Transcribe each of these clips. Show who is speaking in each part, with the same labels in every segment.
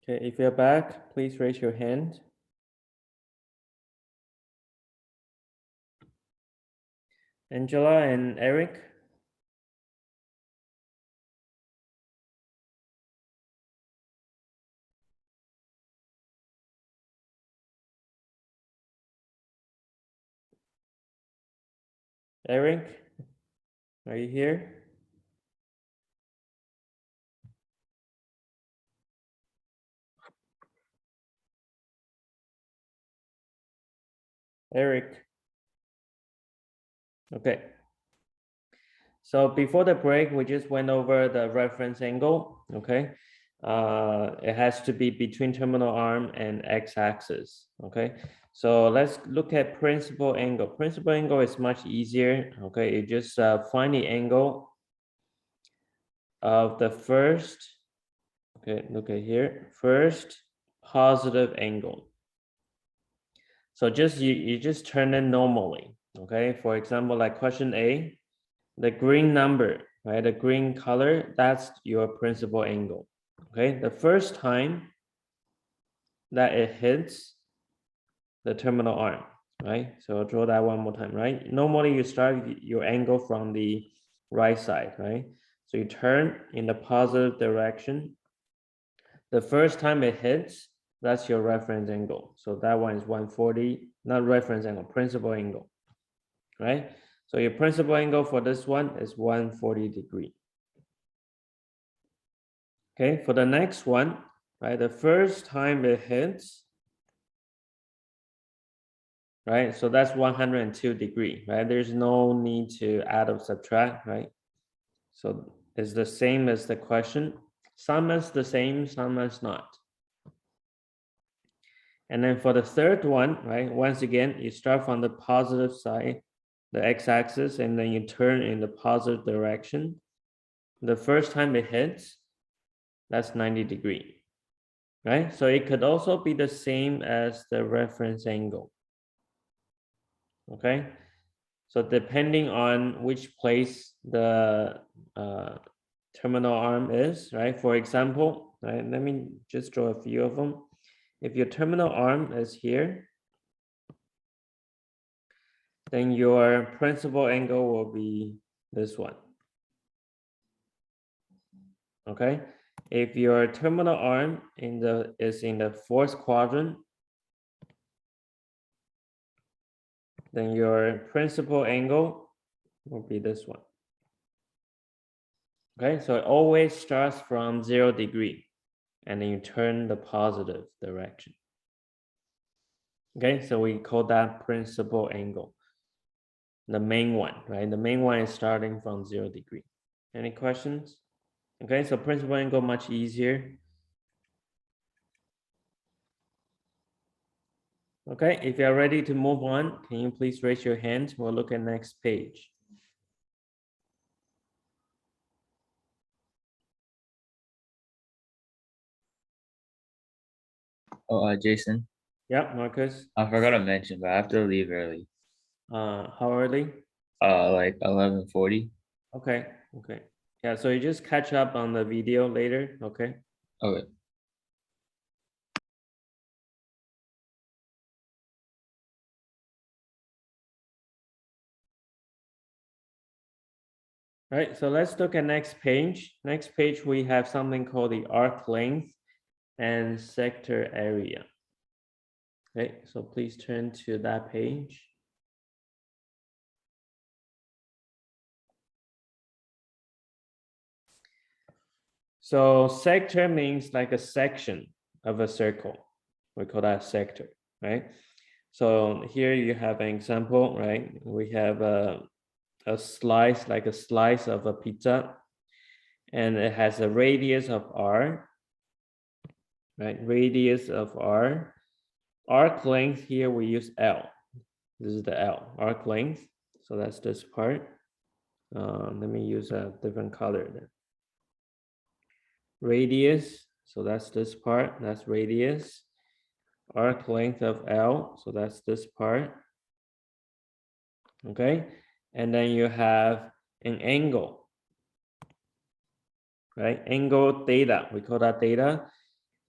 Speaker 1: Okay, if you're back, please raise your hand. Angela and Eric. Eric, are you here? Eric. Okay. So before the break, we just went over the reference angle, okay? It has to be between terminal arm and x-axis, okay? So let's look at principal angle. Principal angle is much easier, okay? You just find the angle of the first, okay, look at here, first positive angle. So just you just turn it normally, okay? For example, like question A, the green number, right? The green color, that's your principal angle, okay? The first time that it hits the terminal arm, right? So I'll draw that one more time, right? Normally you start your angle from the right side, right? So you turn in the positive direction. The first time it hits, that's your reference angle. So that one is 140, not reference angle, principal angle, right? So your principal angle for this one is 140 degree. Okay, for the next one, right, the first time it hits, right, so that's 102 degree, right? There's no need to add or subtract, right? So it's the same as the question. Some is the same, some is not. And then for the third one, right, once again, you start from the positive side, the x-axis, and then you turn in the positive direction. The first time it hits, that's 90 degree, right? So it could also be the same as the reference angle, okay? So depending on which place the terminal arm is, right? For example, right, let me just draw a few of them. If your terminal arm is here, then your principal angle will be this one, okay? If your terminal arm is in the fourth quadrant, then your principal angle will be this one. Okay, so it always starts from 0 degree and then you turn the positive direction. Okay, so we call that principal angle. The main one, right? The main one is starting from 0 degree. Any questions? Okay, so principal angle much easier. Okay, if you're ready to move on, can you please raise your hand? We'll look at next page.
Speaker 2: Oh, Jason,
Speaker 1: Yeah, Marcus.
Speaker 2: I forgot to mention, but I have to leave early.
Speaker 1: How early?
Speaker 2: Like 11:40.
Speaker 1: Okay, okay. Yeah, so you just catch up on the video later, okay?
Speaker 2: Okay.
Speaker 1: All right, so let's look at next page. Next page, we have something called the arc length and sector area. Okay, so please turn to that page. So sector means like a section of a circle. We call that sector, right? So here you have an example, right? We have a slice, like a slice of a pizza, and it has a radius of r, right? Radius of r. Arc length here we use L. This is the L, arc length. So that's this part. Let me use a different color then. Radius, so that's this part, that's radius. Arc length of L, so that's this part. Okay, and then you have an angle, right? Angle theta, we call that theta.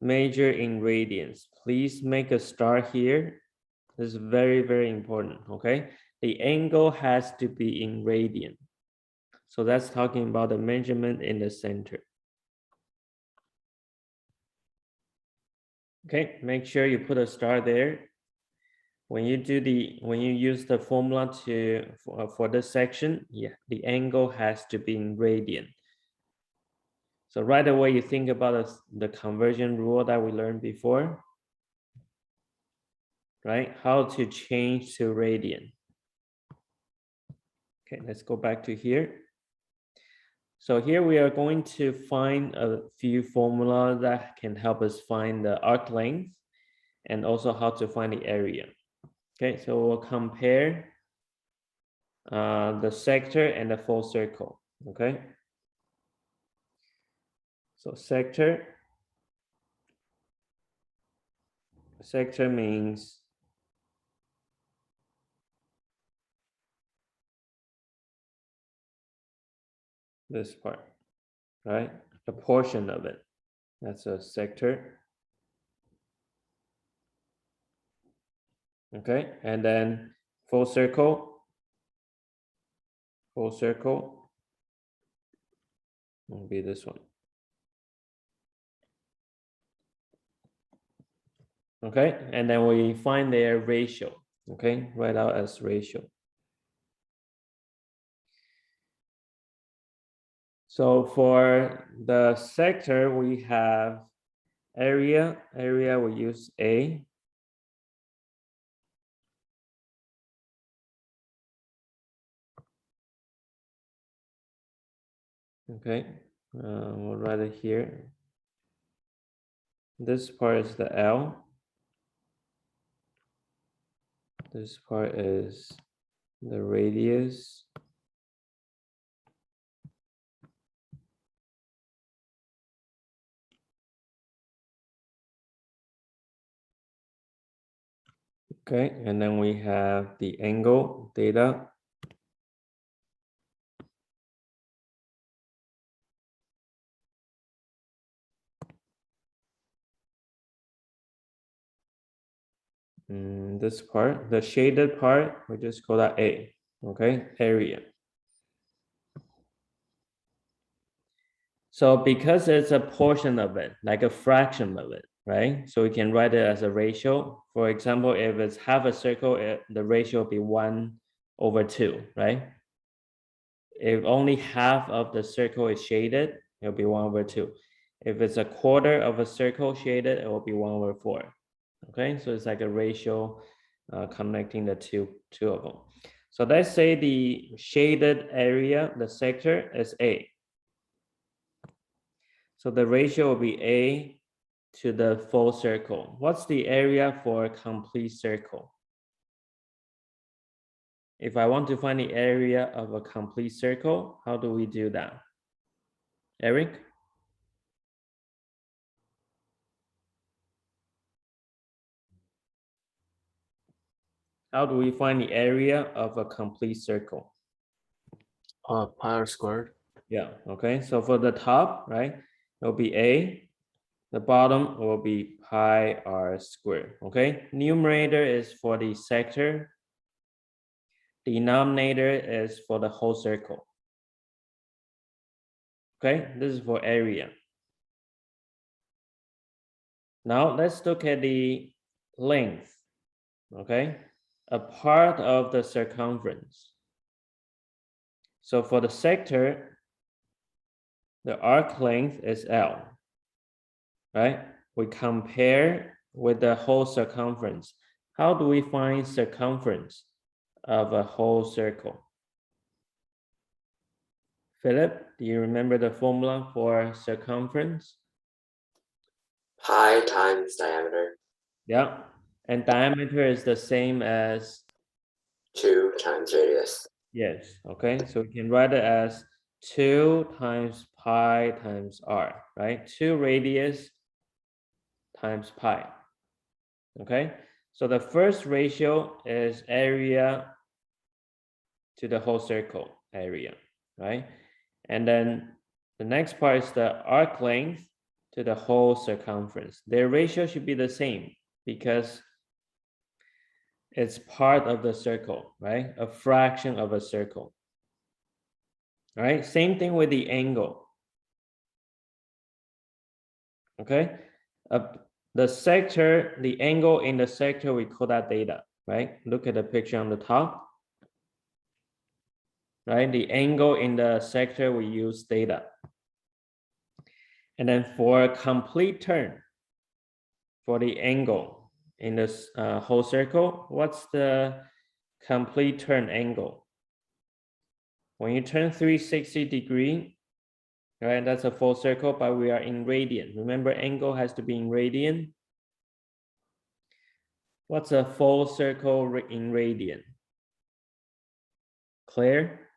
Speaker 1: measure in radians. Please make a star here. This is very, very important, okay? The angle has to be in radian. So that's talking about the measurement in the center. Okay, make sure you put a star there. When you use the formula for this section, yeah, the angle has to be in radian. So right away you think about the conversion rule that we learned before, right? How to change to radian. Okay, let's go back to here. So here we are going to find a few formulas that can help us find the arc length and also how to find the area. Okay, so we'll compare the sector and the full circle, okay? So sector means this part, right? A portion of it, that's a sector. Okay, and then full circle will be this one. Okay, and then we find their ratio. Okay, write out as ratio. So for the sector, we have area we use A. Okay, we'll write it here. This part is the L. This part is the radius. Okay, and then we have the angle, theta. This part, the shaded part, we just call that A, okay, area. So because it's a portion of it, like a fraction of it, right? So we can write it as a ratio. For example, if it's half a circle, the ratio will be 1/2, right? If only half of the circle is shaded, it'll be 1/2. If it's a quarter of a circle shaded, it will be 1/4. Okay, so it's like a ratio connecting the two of them. So let's say the shaded area, the sector is A. So the ratio will be A to the full circle. What's the area for a complete circle? If I want to find the area of a complete circle, how do we do that? Eric? How do we find the area of a complete circle?
Speaker 3: Pi r squared.
Speaker 1: Yeah, okay. So for the top, right, it'll be A. The bottom will be pi r squared, okay? Numerator is for the sector. Denominator is for the whole circle. Okay, this is for area. Now let's look at the length, okay? A part of the circumference. So for the sector, the arc length is L, right? We compare with the whole circumference. How do we find circumference of a whole circle? Philip, do you remember the formula for circumference?
Speaker 3: Pi times diameter.
Speaker 1: Yeah, and diameter is the same as
Speaker 3: 2 times radius.
Speaker 1: yes, okay, so we can write it as 2 times pi times r, right? 2 radius times pi, okay? So the first ratio is area to the whole circle area, right? And then the next part is the arc length to the whole circumference. Their ratio should be the same because it's part of the circle, right? A fraction of a circle. All right, same thing with the angle. Okay, the sector, the angle in the sector, we call that theta, right? Look at the picture on the top. Right, the angle in the sector, we use theta. And then for a complete turn, for the angle in this whole circle, what's the complete turn angle? When you turn 360 degree, right, that's a full circle, but we are in radian. Remember, angle has to be in radian. What's a full circle in radian? Claire?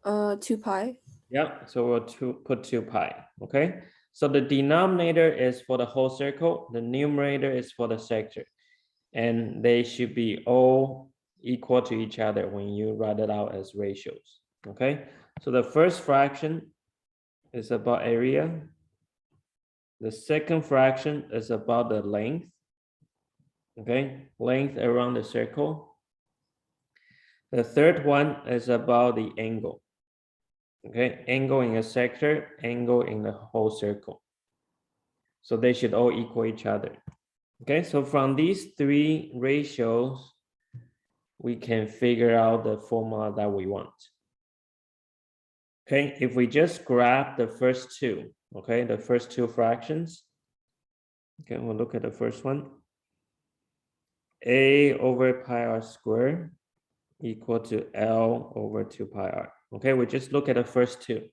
Speaker 4: 2 pi.
Speaker 1: Yep, so we'll put 2 pi, okay? So the denominator is for the whole circle, the numerator is for the sector, and they should be all equal to each other when you write it out as ratios, okay? So the first fraction is about area. The second fraction is about the length, okay? Length around the circle. The third one is about the angle. Okay, angle in a sector, angle in the whole circle. So they should all equal each other. Okay, so from these three ratios, we can figure out the formula that we want. Okay, if we just grab the first two, okay, the first two fractions. Okay, we'll look at the first one. A over pi r squared equal to L over 2 pi r. Okay, we just look at the first two.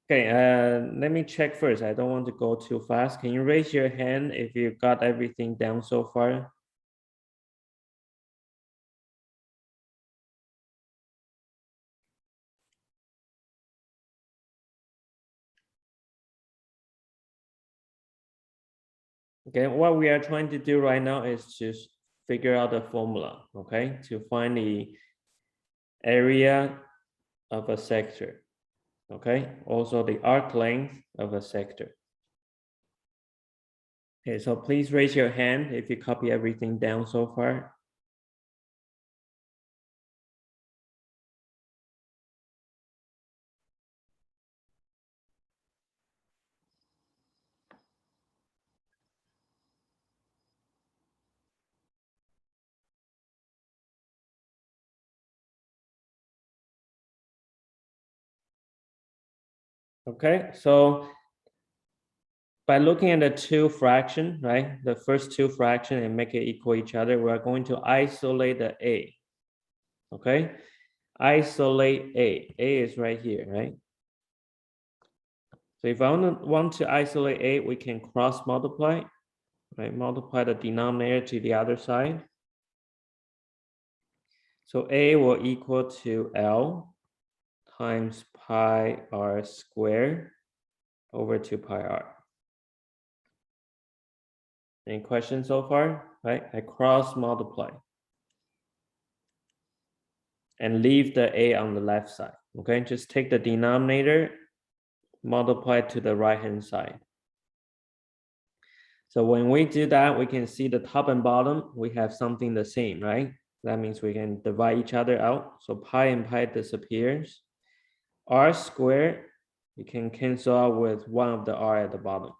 Speaker 1: Okay, let me check first. I don't want to go too fast. Can you raise your hand if you got everything down so far? Okay, what we are trying to do right now is to figure out the formula, okay, to find the area of a sector, okay, also the arc length of a sector. Okay, so please raise your hand if you copy everything down so far. Okay, so by looking at the two fraction, right, the first two fraction and make it equal each other, we are going to isolate the A. Okay, isolate A. A is right here, right? So if I want to isolate A, we can cross multiply, right? Multiply the denominator to the other side. So A will equal to L times pi r squared over 2 pi r. Any questions so far? Right? I cross multiply and leave the A on the left side. Okay, just take the denominator, multiply to the right hand side. So when we do that, we can see the top and bottom, we have something the same, right? That means we can divide each other out. So pi and pi disappears. R squared, you can cancel out with one of the r at the bottom.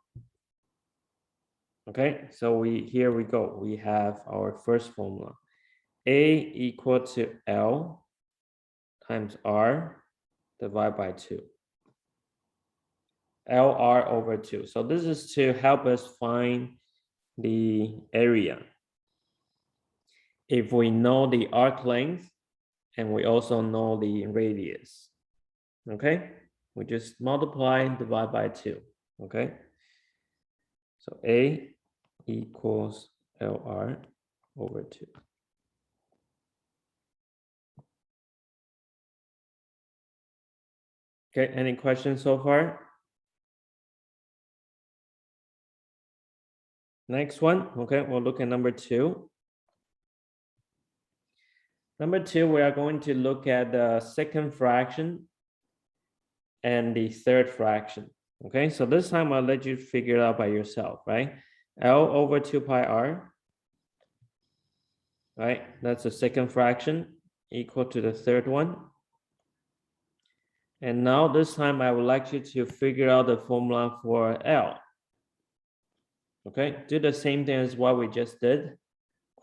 Speaker 1: Okay, so here we go. We have our first formula. A equal to L times R divided by 2. LR over 2. So this is to help us find the area. If we know the arc length and we also know the radius, okay? We just multiply and divide by 2, okay? So A equals LR over 2. Okay, any questions so far? Next one, okay, we'll look at number 2. Number 2, we are going to look at the second fraction and the third fraction. Okay, so this time I'll let you figure it out by yourself, right? L over 2 pi r, right? That's the second fraction equal to the third one. And now this time I would like you to figure out the formula for L. Okay, do the same thing as what we just did,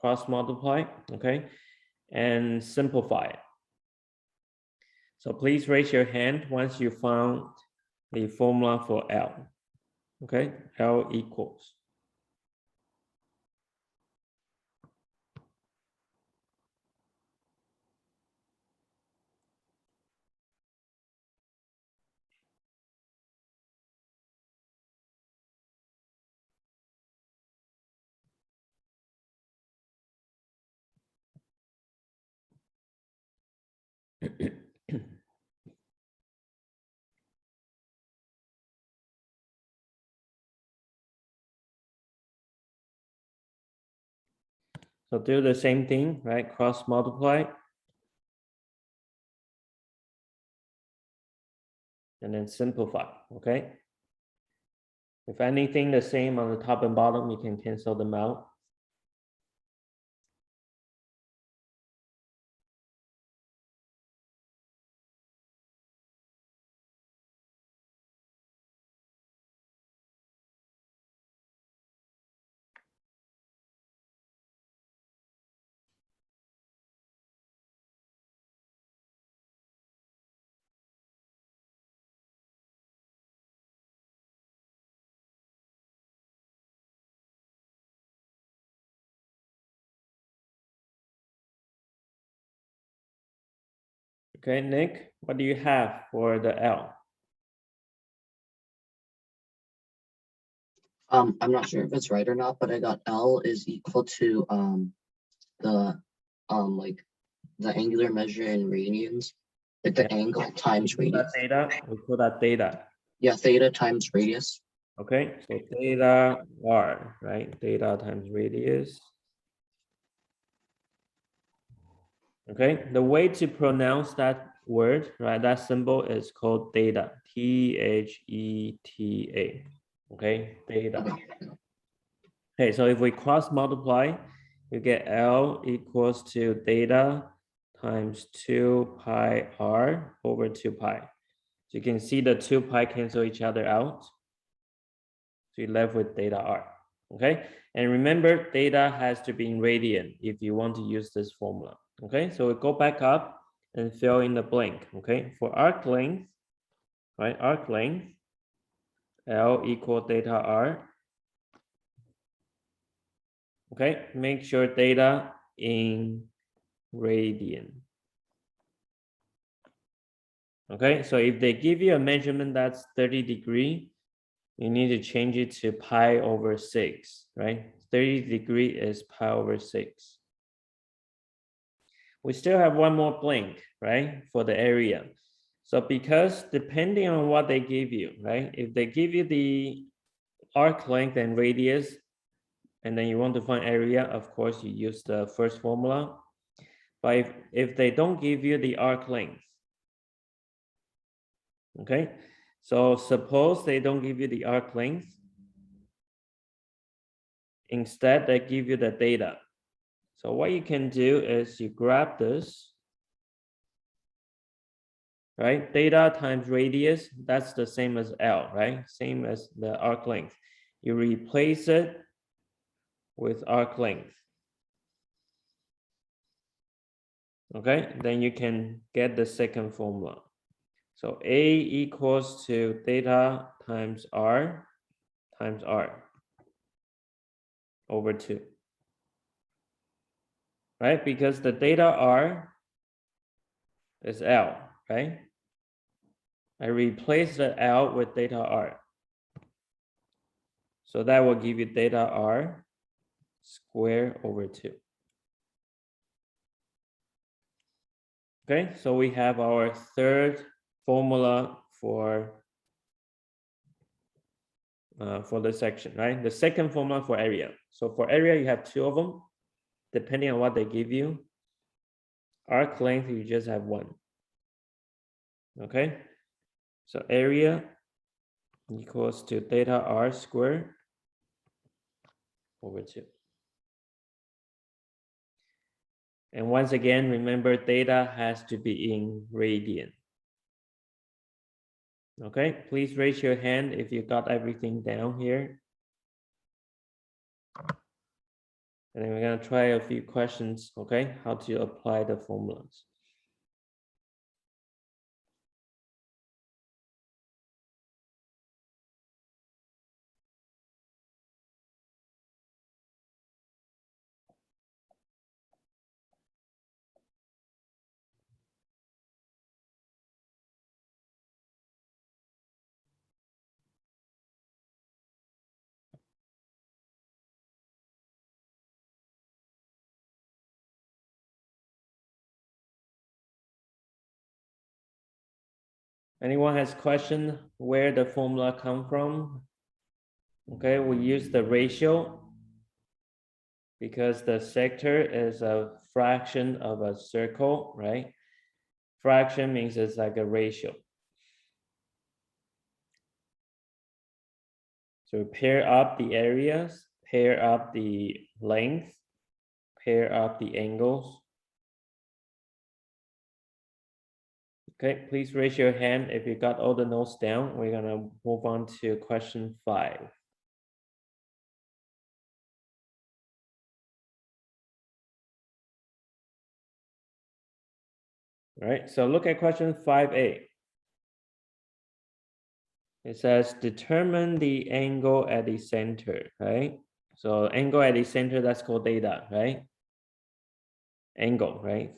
Speaker 1: cross multiply, okay, and simplify it. So please raise your hand once you found the formula for L. Okay, L equals. So do the same thing, right? Cross multiply. And then simplify, okay? If anything the same on the top and bottom, you can cancel them out. Okay, Nick, what do you have for the L?
Speaker 5: I'm not sure if it's right or not, but I got L is equal to the like the angular measure in radians, like the angle times
Speaker 1: We call that
Speaker 5: radius.
Speaker 1: theta. We call that theta.
Speaker 5: Yeah, theta times radius.
Speaker 1: Okay, so theta r, right? Theta times radius. Okay, the way to pronounce that word, right? That symbol is called theta. Theta. Okay, theta.
Speaker 5: Okay.
Speaker 1: Okay, so if we cross multiply, you get L equals to theta times 2 pi r over 2 pi. So you can see the 2 pi cancel each other out. So you're left with theta r, okay? And remember, theta has to be in radian if you want to use this formula, okay? So we go back up and fill in the blank, okay? For arc length, right, arc length, L equal theta r. Okay, make sure theta in radian. Okay, so if they give you a measurement that's 30 degree, you need to change it to pi over 6, right? 30 degree is pi over 6. We still have one more blank, right, for the area. So because depending on what they give you, right, if they give you the arc length and radius, and then you want to find area, of course, you use the first formula. But if they don't give you the arc length, okay, so suppose they don't give you the arc length, instead they give you the theta. So what you can do is you grab this, right? Theta times radius, that's the same as L, right? Same as the arc length. You replace it with arc length. Okay, then you can get the second formula. So A equals to theta times R over 2. Right? Because the theta R is L, right? I replace the L with theta R. So that will give you theta R squared over 2. Okay, so we have our third formula for this section, right? The second formula for area. So for area, you have 2 of them, depending on what they give you. Arc length, you just have 1. Okay, So area equals to theta r squared over 2. And once again, remember theta has to be in radian. Okay, please raise your hand if you got everything down here. And then we're gonna try a few questions, okay? How to apply the formulas. Anyone has question where the formula come from? Okay, we use the ratio because the sector is a fraction of a circle, right? Fraction means it's like a ratio. So pair up the areas, pair up the length, pair up the angles. Okay, please raise your hand if you got all the notes down. We're gonna move on to question 5. All right, so look at question 5a. It says determine the angle at the center, right? So angle at the center, that's called theta, right? Angle, right?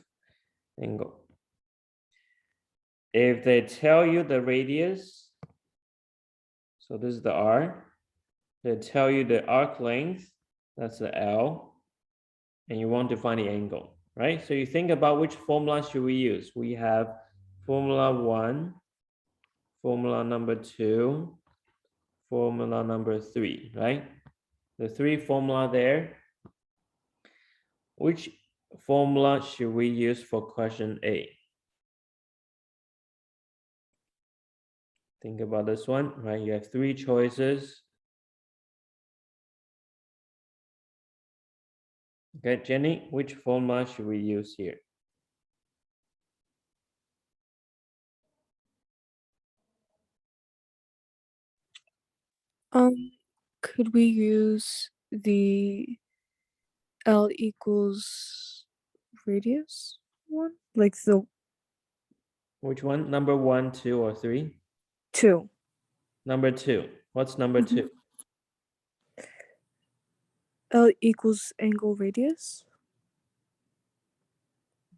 Speaker 1: Angle. If they tell you the radius, so this is the r, they tell you the arc length, that's the L, and you want to find the angle, right? So you think about which formula should we use? We have formula 1, formula number 2, formula number 3, right? The 3 formula there. Which formula should we use for question A? Think about this one, right? You have 3 choices. Okay, Jenny, which formula should we use here?
Speaker 4: Could we use the L equals radius one? Like the
Speaker 1: Which one? Number 1, 2, or 3?
Speaker 4: 2.
Speaker 1: Number 2. What's number 2?
Speaker 4: L equals angle radius?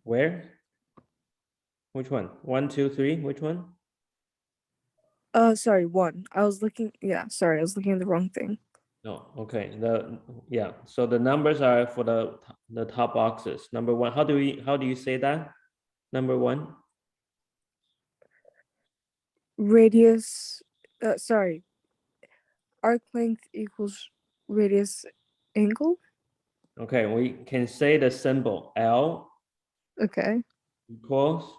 Speaker 1: Where? Which one? 1, 2, 3. Which one?
Speaker 4: Sorry, 1. I was looking at the wrong thing.
Speaker 1: No. Okay. So the numbers are for the top boxes. Number 1. How do you say that? Number 1.
Speaker 4: Radius, sorry, arc length equals radius angle?
Speaker 1: Okay, we can say the symbol L
Speaker 4: Okay.
Speaker 1: equals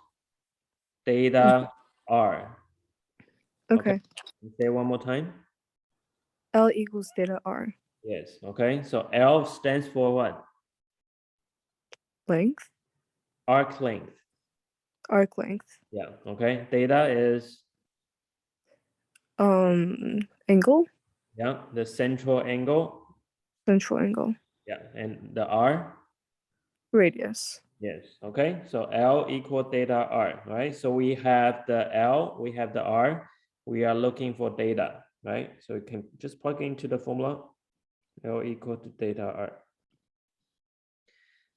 Speaker 1: theta r.
Speaker 4: Okay.
Speaker 1: Say it one more time.
Speaker 4: L equals theta r.
Speaker 1: Yes. Okay. So L stands for what?
Speaker 4: Length?
Speaker 1: Arc length.
Speaker 4: Arc length.
Speaker 1: Yeah. Okay. Theta is
Speaker 4: Angle?
Speaker 1: the central angle.
Speaker 4: Central angle.
Speaker 1: Yeah. And the R.
Speaker 4: Radius.
Speaker 1: Yes. Okay. So L equal theta r. Right. So we have the L. We have the R. We are looking for theta. Right. So we can just plug into the formula. L equal to theta r.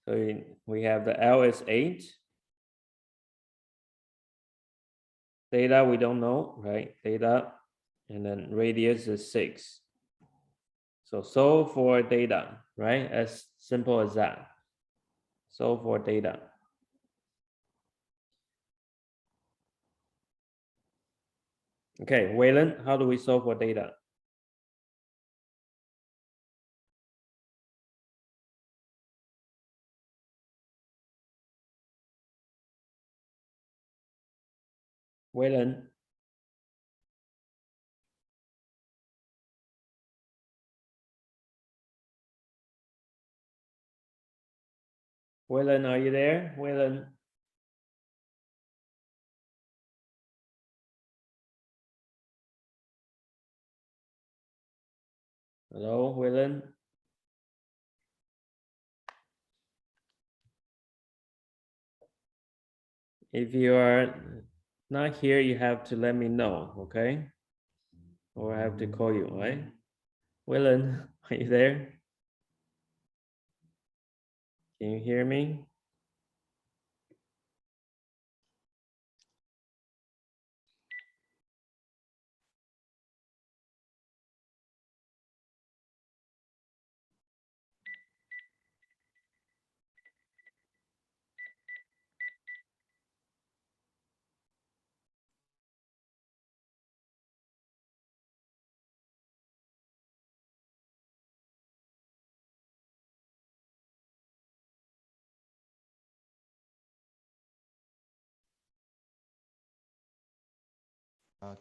Speaker 1: So we have the L is 8. Theta we don't know, right? Theta, and then radius is 6. So solve for theta, right? As simple as that. Solve for theta. Okay, Waylon, how do we solve for theta? Waylon, Waylon, are you there? Waylon. Hello, Waylon. If you are not here, you have to let me know, okay? Or I have to call you, right? Waylon, are you there? Can you hear me?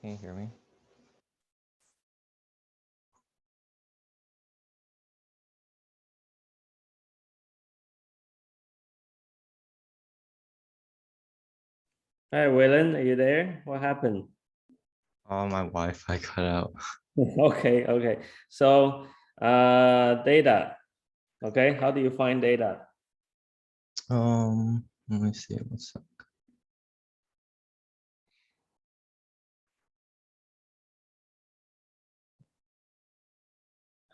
Speaker 2: Can you hear me?
Speaker 1: Hi, Waylon, are you there? What happened?
Speaker 2: Oh, my Wi-Fi cut out.
Speaker 1: Okay, okay. So, data. Okay, how do you find data?
Speaker 2: Let me see what's up.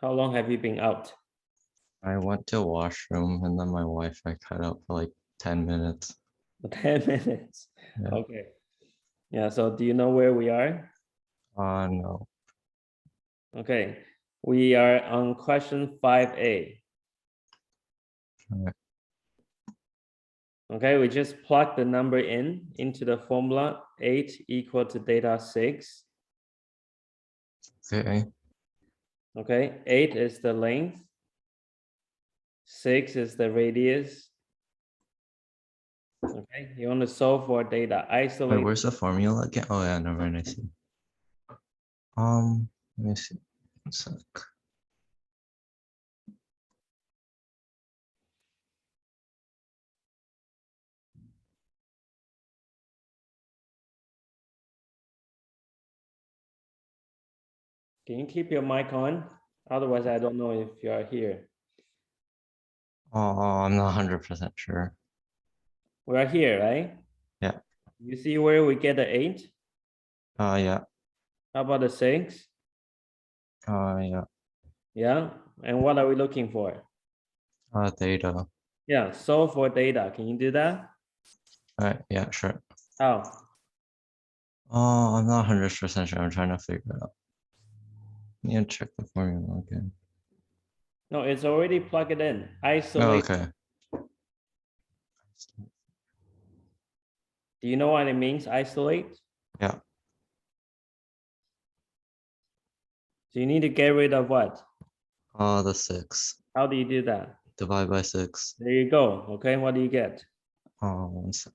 Speaker 1: How long have you been out?
Speaker 2: I went to washroom and then my Wi-Fi cut out for like 10 minutes.
Speaker 1: 10 minutes.
Speaker 2: Yeah.
Speaker 1: Okay. Yeah, so do you know where we are?
Speaker 2: No.
Speaker 1: Okay, we are on question 5A.
Speaker 2: Alright.
Speaker 1: Okay, we just plug the number into the formula 8 equal to data 6.
Speaker 2: Okay.
Speaker 1: Okay, 8 is the length, 6 is the radius. Okay, you want to solve for data.
Speaker 2: Wait,
Speaker 1: Isolate.
Speaker 2: where's the formula again? Oh yeah, never mind, I see. Let me see. 1 sec.
Speaker 1: Can you keep your mic on? Otherwise, I don't know if you are here.
Speaker 2: Oh, I'm not 100% sure.
Speaker 1: We are here, right?
Speaker 2: Yeah.
Speaker 1: You see where we get the 8?
Speaker 2: Yeah.
Speaker 1: How about the 6?
Speaker 2: Yeah.
Speaker 1: Yeah. And what are we looking for?
Speaker 2: Theta.
Speaker 1: Yeah, solve for data. Can you do that?
Speaker 2: Alright, yeah, sure.
Speaker 1: How?
Speaker 2: Oh, I'm not 100% sure. I'm trying to figure it out. Need to check the formula again.
Speaker 1: No, it's already plugged in.
Speaker 2: Oh,
Speaker 1: Isolate.
Speaker 2: okay.
Speaker 1: Do you know what it means, isolate?
Speaker 2: Yeah.
Speaker 1: So you need to get rid of what?
Speaker 2: The 6.
Speaker 1: How do you do that?
Speaker 2: Divide by 6.
Speaker 1: There you go. Okay, what do you get?
Speaker 2: 1 sec.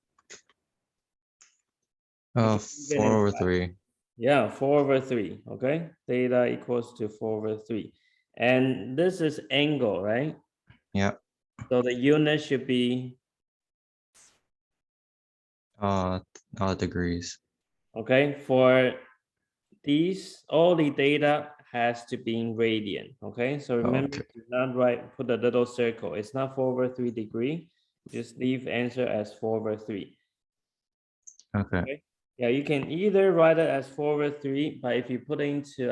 Speaker 1: You get
Speaker 2: 4 over
Speaker 1: inside.
Speaker 2: 3.
Speaker 1: Yeah, 4 over 3. Okay, theta equals to 4 over 3. And this is angle, right?
Speaker 2: Yeah.
Speaker 1: So the unit should be,
Speaker 2: Degrees.
Speaker 1: okay, for these, all the data has to be in radian. Okay, so remember,
Speaker 2: Okay.
Speaker 1: do not write, put a little circle. It's not 4 over 3 degree. Just leave answer as 4 over 3.
Speaker 2: Okay.
Speaker 1: Okay. Yeah, you can either write it as 4 over 3, but if you put it into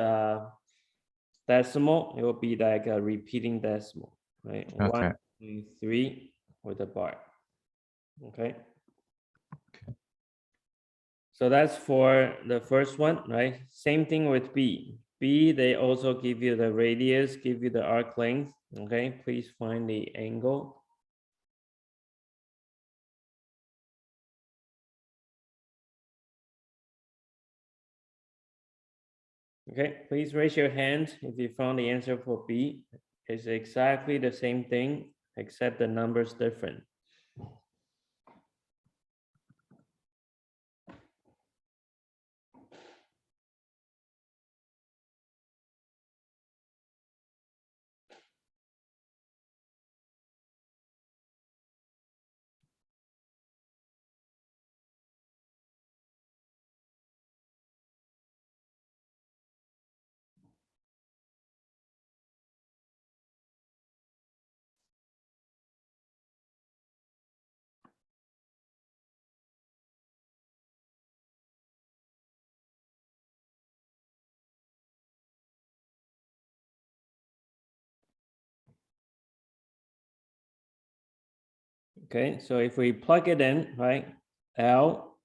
Speaker 1: decimal, it will be like a repeating decimal, right?
Speaker 2: Okay.
Speaker 1: 1, 2, 3 with a bar. Okay.
Speaker 2: Okay.
Speaker 1: So that's for the first one, right? Same thing with B. B, they also give you the radius, give you the arc length. Okay, please find the angle. Okay, please raise your hand if you found the answer for B. It's exactly the same thing, except the number's different. Okay, so if we plug it in, right, L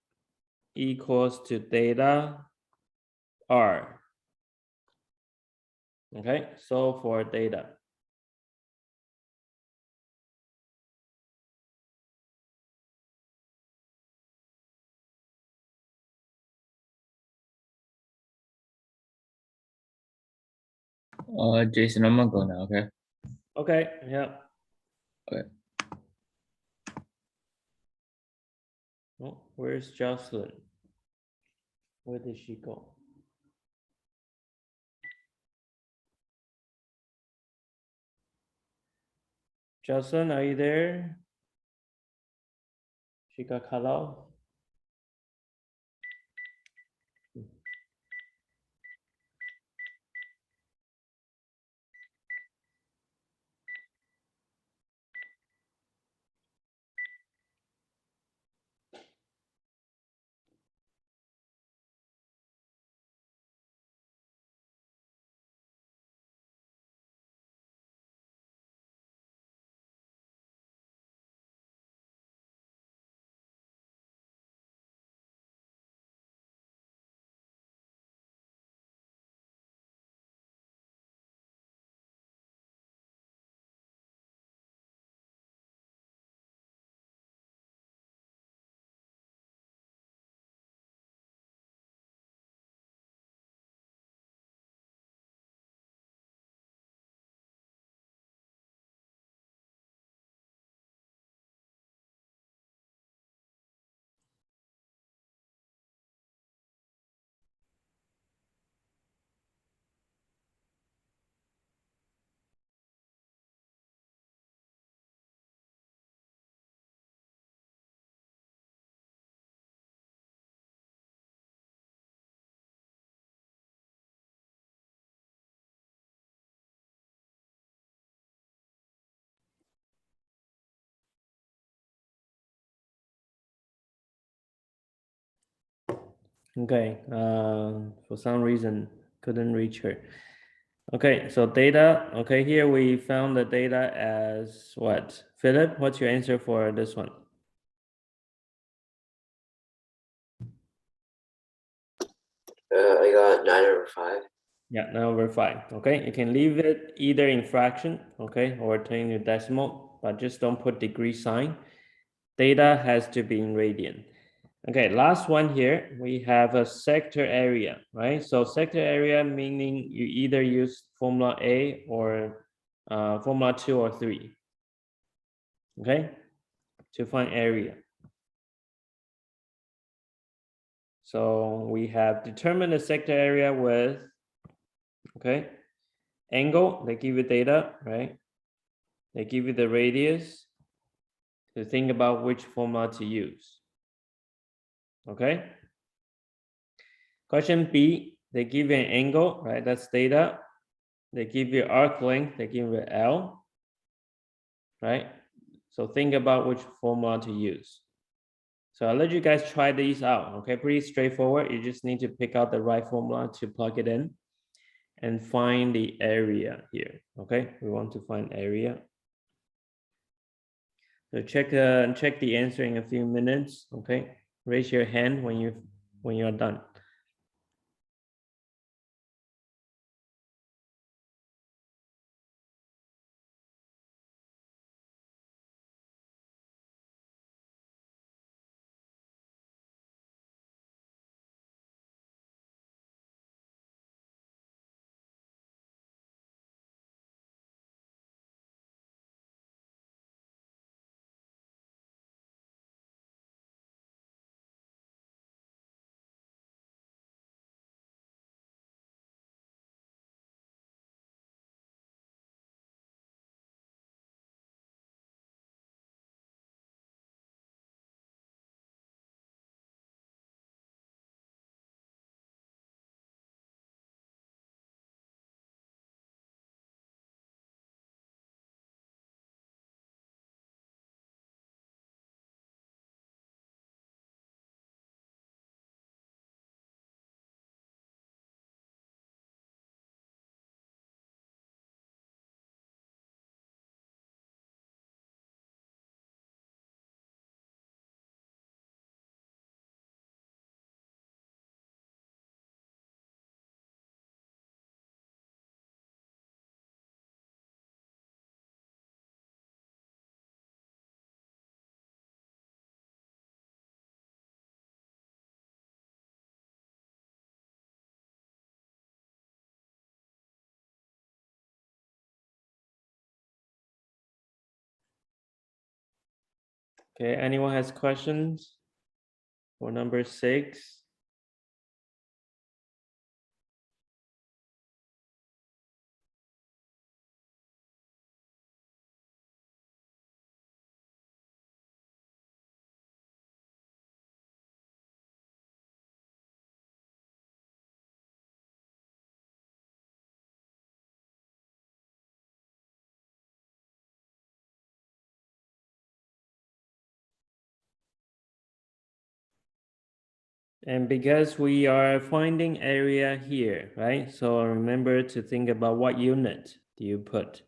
Speaker 1: equals to theta R. Okay, so for theta.
Speaker 6: Jason, I'm gonna go now, okay?
Speaker 1: Okay, yeah.
Speaker 6: Okay.
Speaker 1: Oh, where's Jocelyn? Where did she go? Jocelyn, are you there? She got cut off. Okay, for some reason couldn't reach her. Okay, so data. Okay, here we found the data as what? Philip, what's your answer for this one?
Speaker 3: I got 9/5.
Speaker 1: Yeah, now we're fine. Okay, you can leave it either in fraction, okay, or turn to decimal, but just don't put degree sign. Data has to be in radian. Okay, last one here, we have a sector area, right? So sector area meaning you either use formula A or formula 2 or 3, okay, to find area. So we have determined the sector area with, okay, angle, they give you data, right? They give you the radius to think about which formula to use, okay? Question B, they give you an angle, right? That's theta. They give you arc length, they give you L, right? So think about which formula to use. So I'll let you guys try these out, okay? Pretty straightforward. You just need to pick out the right formula to plug it in and find the area here, okay? We want to find area. So check the answer in a few minutes, okay? Raise your hand when you're done. Okay, anyone has questions for number 6? And because we are finding area here, right? So remember to think about what unit do you put.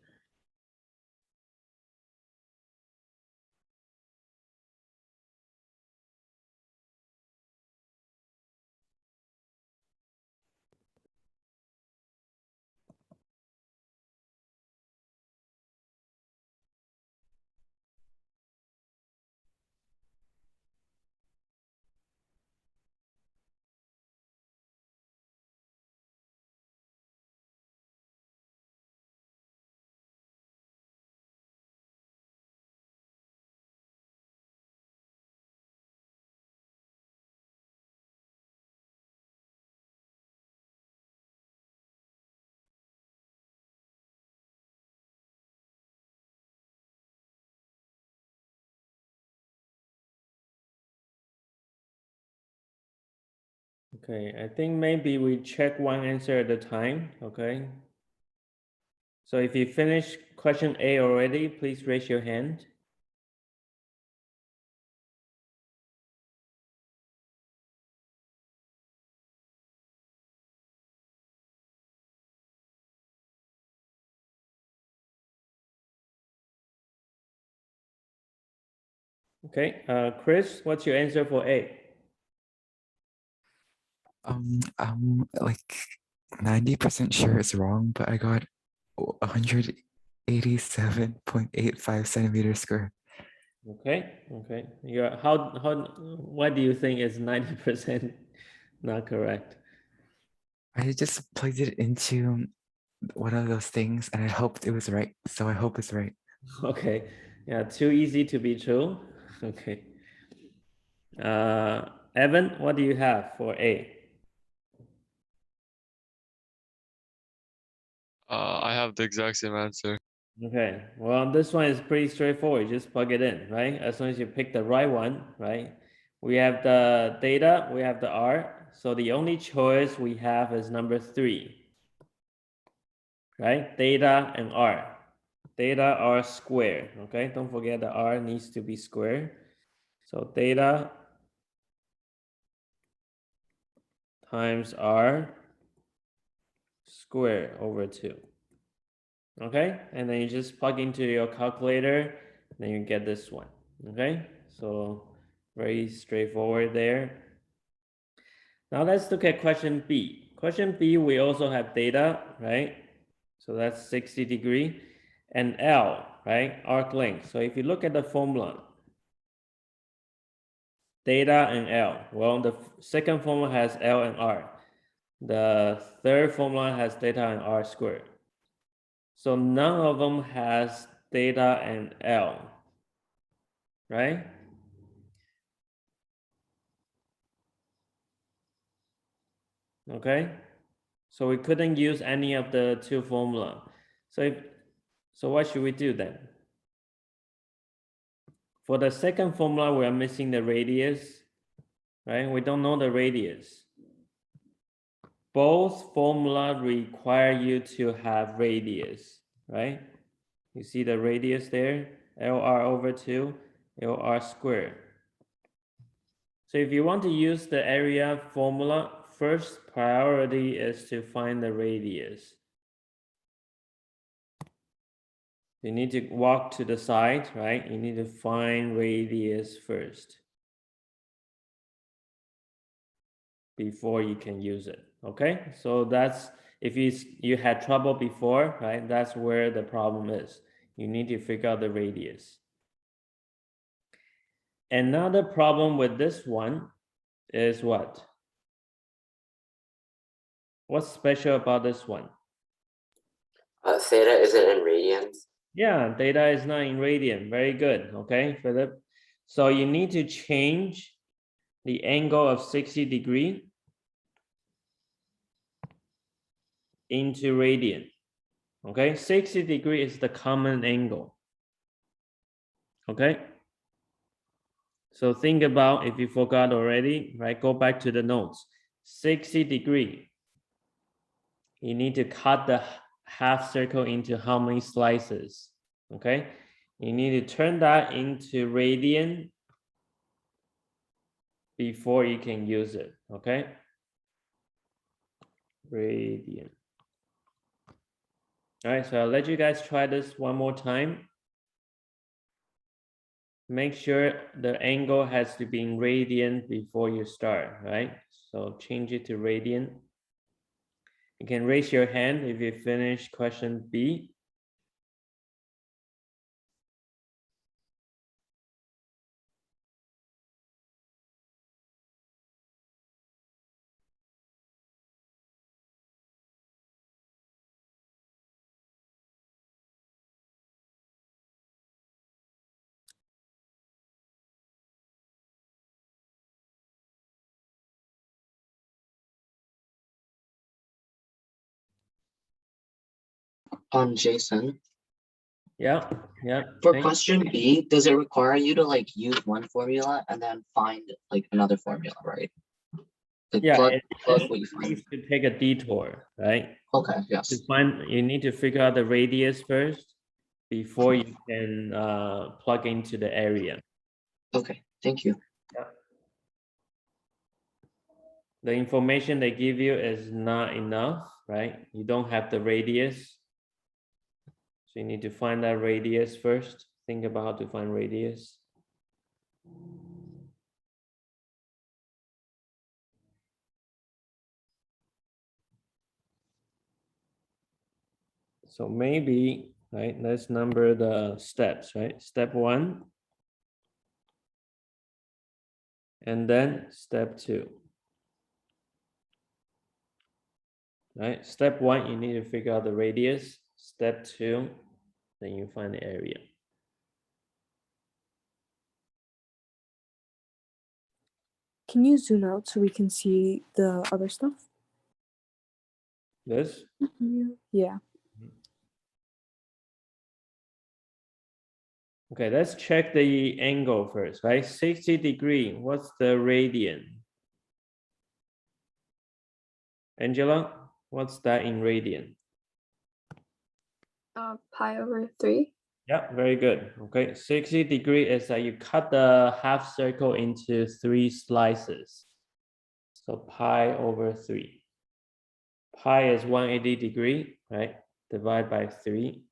Speaker 1: Okay, I think maybe we check one answer at a time, okay? So if you finish question A already, please raise your hand. Okay, Chris, what's your answer for A?
Speaker 7: I'm like 90% sure it's wrong, but I got 187.85 centimeters squared.
Speaker 1: Okay, okay. You're what do you think is 90% not correct?
Speaker 7: I just plugged it into one of those things and I hoped it was right. So I hope it's right.
Speaker 1: Okay, yeah, too easy to be true. Okay. Evan, what do you have for A?
Speaker 8: I have the exact same answer.
Speaker 1: Okay, well, this one is pretty straightforward. Just plug it in, right? As long as you pick the right one, right? We have the theta, we have the r. So the only choice we have is number 3, right? Theta and r. Theta r squared, okay? Don't forget the r needs to be squared. So theta times r squared over 2. Okay, and then you just plug into your calculator, then you get this one. Okay, so very straightforward there. Now let's look at question B. Question B, we also have theta, right? So that's 60 degree, and L, right? Arc length. So if you look at the formula, theta and L. Well, the second formula has L and R. The third formula has theta and R squared. So none of them has theta and L, right? Okay, so we couldn't use any of the two formula. So what should we do then? For the second formula, we are missing the radius, right? We don't know the radius. Both formula require you to have radius, right? You see the radius there, LR over 2, LR squared. So if you want to use the area formula, first priority is to find the radius. You need to walk to the side, right? You need to find radius first before you can use it, okay? So that's, if you had trouble before, right? That's where the problem is. You need to figure out the radius. Another problem with this one is what? What's special about this one?
Speaker 3: Theta isn't in radians.
Speaker 1: Yeah, theta is not in radian. Very good. Okay, Philip. So you need to change the angle of 60 degree into radian. Okay, 60 degree is the common angle. Okay. So think about, if you forgot already, right? Go back to the notes. 60 degree. You need to cut the half circle into how many slices? Okay. You need to turn that into radian before you can use it. Okay. Radian. All right, so I'll let you guys try this one more time. Make sure the angle has to be in radian before you start, right? So change it to radian. You can raise your hand if you finish question B.
Speaker 5: Jason,
Speaker 1: Yeah,
Speaker 5: for
Speaker 1: thank
Speaker 5: question B, does it require you to like use one formula and then find like another formula, right? Like
Speaker 1: Yeah,
Speaker 5: plug
Speaker 1: it
Speaker 5: what you find.
Speaker 1: needs to take a detour, right?
Speaker 5: Okay, yes.
Speaker 1: You need to figure out the radius first before you can plug into the area.
Speaker 5: Okay, thank you.
Speaker 1: The information they give you is not enough, right? You don't have the radius. So you need to find that radius first. Think about how to find radius. So maybe, right, let's number the steps, right? Step 1. And then step 2. Right, step 1, you need to figure out the radius. Step 2, then you find the area.
Speaker 4: Can you zoom out so we can see the other stuff?
Speaker 1: This?
Speaker 4: Yeah.
Speaker 1: Okay, let's check the angle first, right? 60 degree, what's the radian? Angela, what's that in radian?
Speaker 9: Pi over 3.
Speaker 1: Yeah, very good. Okay, 60 degree is that you cut the half circle into 3 slices. So pi over 3. Pi is 180 degree, right? Divide by 3.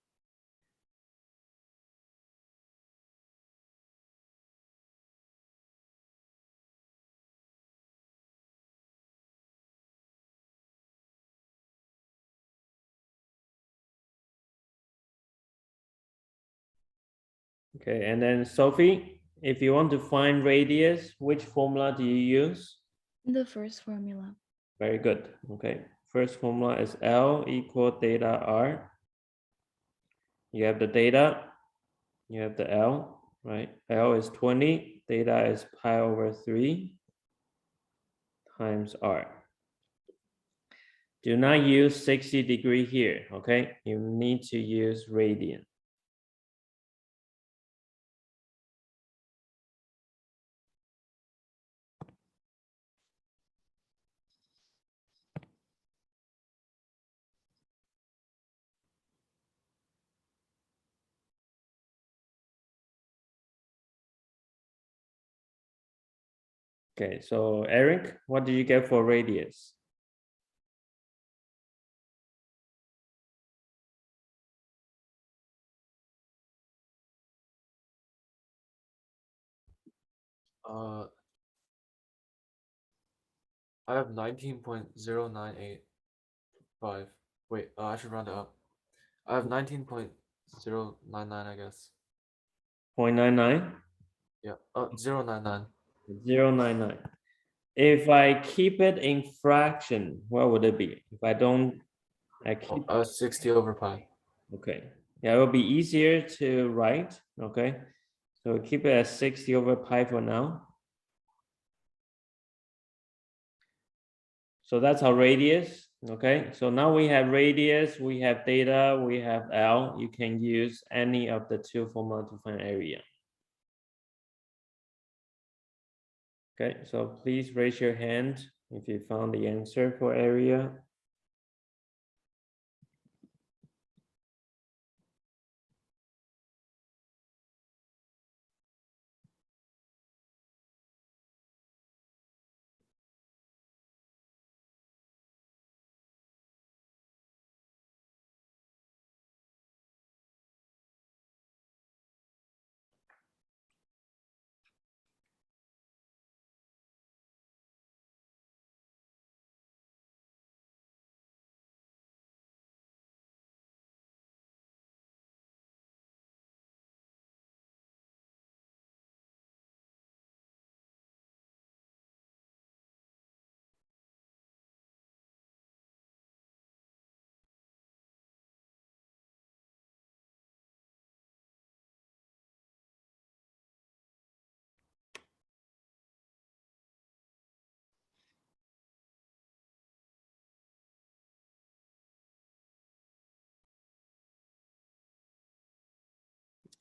Speaker 1: Okay, and then Sophie, if you want to find radius, which formula do you use?
Speaker 9: The first formula.
Speaker 1: Very good. Okay, first formula is L equal theta R. You have the theta, you have the L, right? L is 20, theta is pi over 3 times R. Do not use 60 degree here, okay? You need to use radian. Okay, so Eric, what did you get for radius?
Speaker 8: I have 19.0985. Wait, I should round it up. I have 19.099, I guess.
Speaker 1: 0.99?
Speaker 8: Yeah, 099.
Speaker 1: 0.99. If I keep it in fraction, what would it be? If I don't, I keep,
Speaker 8: 60 over pi.
Speaker 1: okay. Yeah, it will be easier to write, okay? So keep it at 60 over pi for now. So that's our radius, okay? So now we have radius, we have theta, we have L. You can use any of the two formula to find area. Okay, so please raise your hand if you found the answer for area.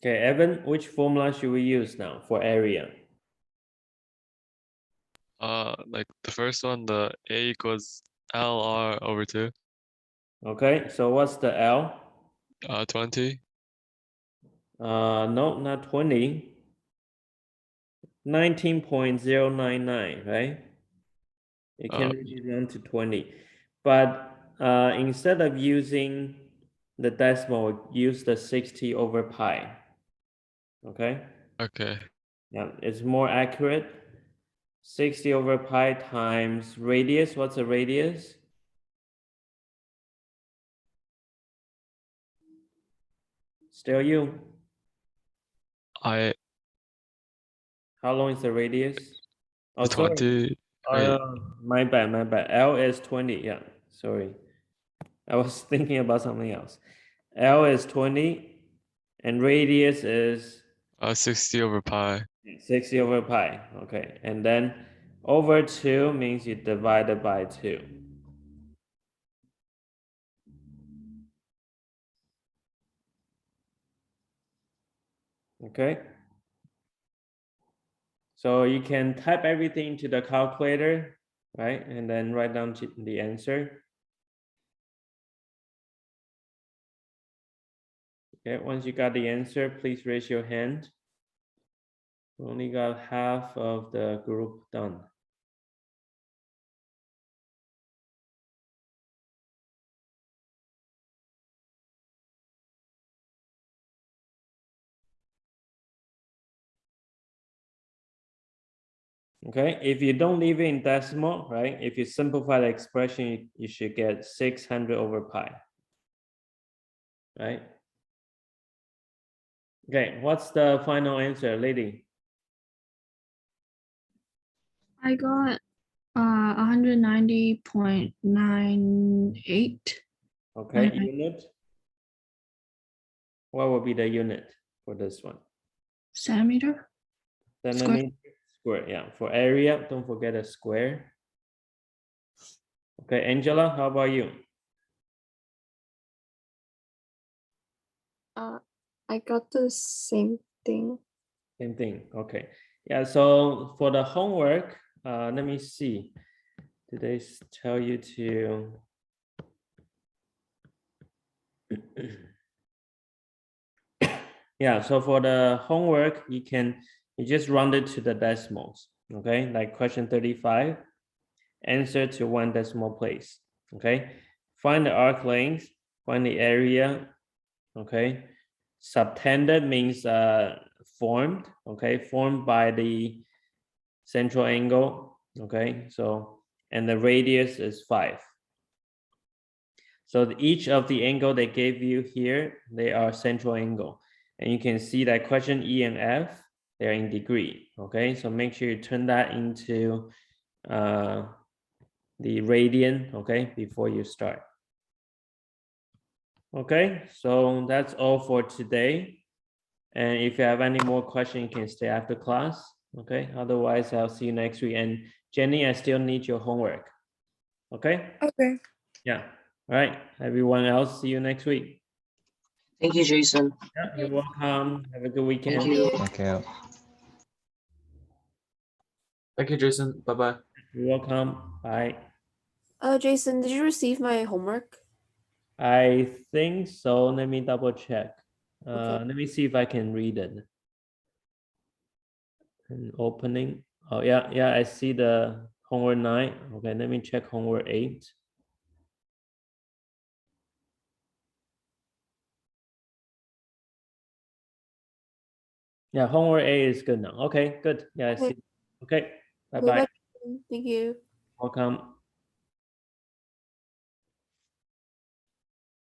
Speaker 1: Okay, Evan, which formula should we use now for area?
Speaker 10: Like the first one, the A equals LR over 2,
Speaker 1: Okay, so what's the L?
Speaker 10: 20.
Speaker 1: No, not 20. 19.099, right? It can be down to 20. But instead of using the decimal, use the 60 over pi. Okay?
Speaker 10: Okay.
Speaker 1: Yeah, it's more accurate. 60 over pi times radius. What's the radius? Still you.
Speaker 10: I
Speaker 1: How long is the radius? Oh, sorry.
Speaker 10: 20. Right.
Speaker 1: My bad, my bad. L is 20. Yeah, sorry. I was thinking about something else. L is 20 and radius is
Speaker 10: 60 over pi.
Speaker 1: 60 over pi. Okay, and then over 2 means you divide it by 2. Okay. So you can type everything to the calculator, right? And then write down the answer. Okay, once you got the answer, please raise your hand. We only got half of the group done. Okay, if you don't leave it in decimal, right? If you simplify the expression, you should get 600 over pi, right? Okay, what's the final answer, lady?
Speaker 9: I got 190.98
Speaker 1: Okay, unit. What will be the unit for this one?
Speaker 9: centimeter.
Speaker 1: Centimeter square, yeah. For area, don't forget a square. Okay, Angela, how about you?
Speaker 4: I got the same thing.
Speaker 1: Same thing, okay. Yeah, so for the homework, let me see. Did they tell you to? Yeah, so for the homework, you just round it to the decimals, okay? Like question 35, answer to 1 decimal place, okay? Find the arc length, find the area, okay? Subtended means formed, okay? Formed by the central angle, okay? So, and the radius is 5. So each of the angle they gave you here, they are central angle. And you can see that question E and F, they're in degree, okay? So make sure you turn that into the radian, okay, before you start. Okay, so that's all for today. And if you have any more questions, you can stay after class. Okay. Otherwise, I'll see you next week. And Jenny, I still need your homework. Okay.
Speaker 4: Okay.
Speaker 1: Yeah. All right. Everyone else, see you next week.
Speaker 5: Thank you, Jason.
Speaker 1: Yeah, you're welcome. Have a good weekend.
Speaker 5: Thank you.
Speaker 2: Okay.
Speaker 8: Thank you, Jason. Bye bye.
Speaker 1: You're welcome. Bye.
Speaker 11: Jason, did you receive my homework?
Speaker 1: I think so. Let me double check.
Speaker 11: Okay.
Speaker 1: Let me see if I can read it. And opening. Oh yeah, yeah. I see the homework 9. Okay, let me check homework 8. Yeah, homework 8 is good now. Okay, good. Yeah, I
Speaker 11: Okay.
Speaker 1: see. Okay, bye
Speaker 11: Okay,
Speaker 1: bye.
Speaker 11: bye, Jason. Thank you.
Speaker 1: Welcome.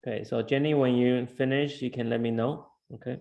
Speaker 1: Okay, so Jenny, when you finish, you can let me know. Okay.